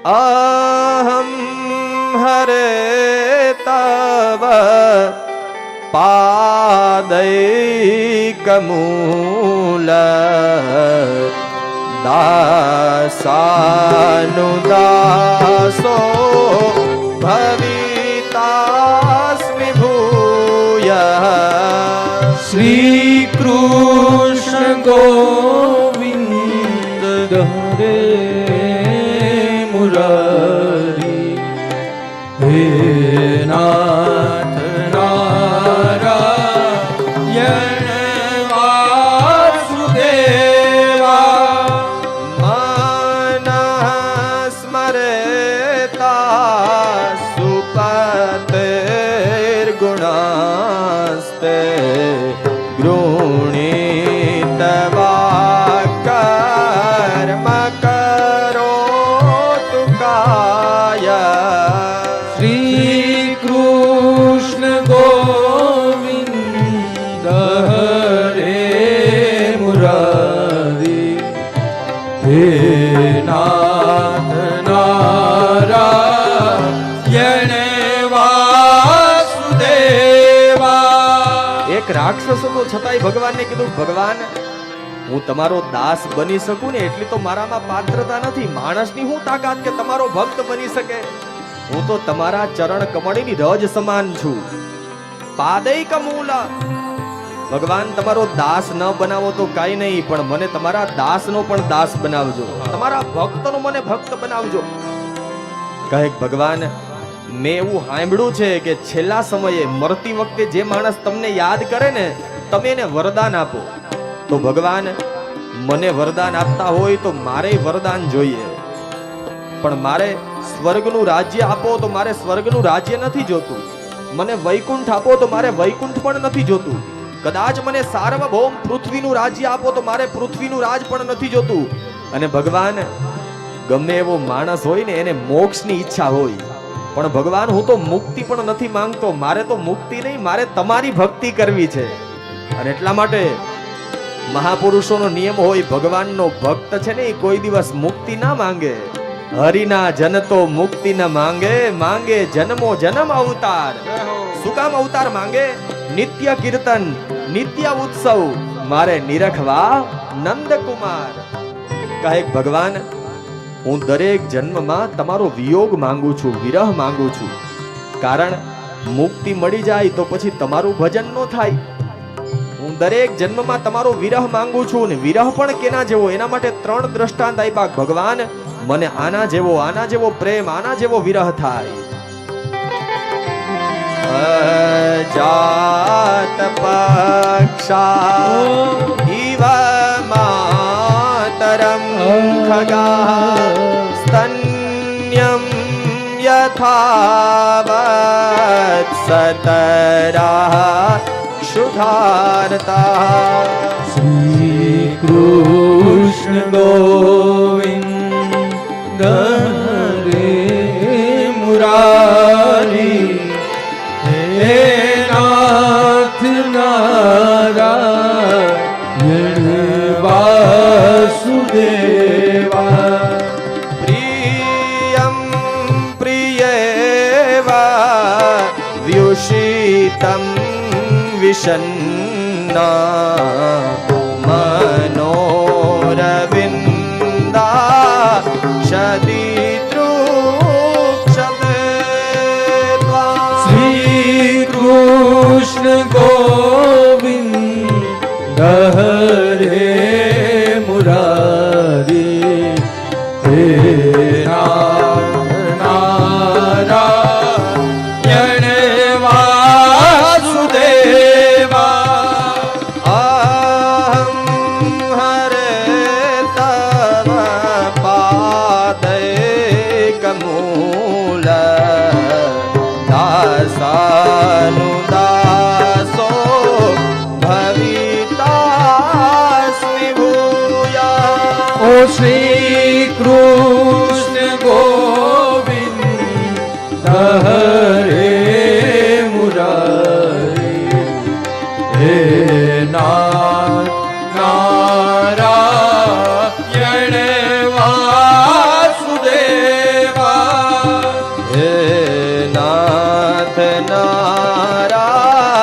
अहं हरे तव पादैकमूल दासानुदासो भवितास्मि भूयः। श्री कृष्ण गोविंद हरे मुरारी हे नाथ नारायण वासुदेवा। मनः स्मरेता सुपतेर्गुणास्ते गृणीतवा कर्म करोतु काय। श्री कृष्ण गोविंद हरे मुरारी हे नाथ नारायण वासुदेवा। એક રાક્ષસ હતો છતાંય ભગવાનને કીધું, ભગવાન હું તમારો દાસ બની શકું ને એટલી તો મારામાં પાત્રતા નથી. માણસની હું તાકાત કે તમારો ભક્ત બની શકે? હું તો તમારા ચરણ કમળની રજ સમાન છું. પાદૈક મૂલ. ભગવાન તમારો દાસ ન બનાવો તો કાઈ નહીં, પણ મને તમારા દાસનો પણ દાસ બનાવજો, તમારા ભક્તનો મને ભક્ત બનાવજો. કહે ભગવાન મેં એવું સાંભળ્યું છે કે છેલ્લા સમયે મરતી વખતે જે માણસ તમને યાદ કરે ને તમે એને વરદાન આપો. તો ભગવાન મને વરદાન આપતા હોય તો મારે વરદાન જોઈએ, પણ મારે સ્વર્ગનું રાજ્ય આપો તો મારે સ્વર્ગનું રાજ્ય નથી જોતું. મને વૈકુંઠ આપો તો મારે વૈકુંઠ પણ નથી જોતું. કદાચ મને સાર્વભૌમ પૃથ્વીનું રાજ્ય આપો તો મારે પૃથ્વીનું રાજ પણ નથી જોતું. અને ભગવાન ગમે એવો માણસ હોય ને એને મોક્ષની ઈચ્છા હોય, પણ ભગવાન હું તો મુક્તિ પણ નથી માંગતો. મારે તો મુક્તિ નહીં, મારે તમારી ભક્તિ કરવી છે. અને એટલા માટે મહાપુરુષોનો નિયમ હોય, ભગવાનનો ભક્ત છે ને એ કોઈ દિવસ મુક્તિ ના માંગે. હરિના જન તો મુક્તિ ન માંગે, માંગે જન્મો જન્મ અવતાર. શું કામ અવતાર માંગે? નિત્ય કીર્તન નિત્ય ઉત્સવ મારે નિરખવા નંદકુમાર. કહે ભગવાન હું દરેક જન્મમાં તમારો વિયોગ માંગુ છું, વિરહ માંગુ છું. કારણ મુક્તિ મળી જાય તો પછી તમારું ભજન ન થાય. હું દરેક જન્મમાં તમારો વિરહ માંગુ છું, ને વિરહ પણ કેના જેવો? એના માટે 3 દ્રષ્ટાંત આપ્યા. ભગવાન મને આના જેવો પ્રેમ, આના જેવો વિરહ થાય. જાત પક્ષા ઇવ માતરમ ખગા સ્તન્યમ યથાવત સતરા क्षुधारता. श्री कृष्ण गोविंद हरे मुरारी हे नाथ नारायण वासुदेवा. प्रियं प्रियेवा व्युषितं विषन्ना मनोरविन्दा शदितृक्षते. श्री कृष्ण गोविंद हरे मुरारी हे नाथ नारायण दासानुदासो भवितास्मि भूयः. ओ श्री कृष्ण गो મારા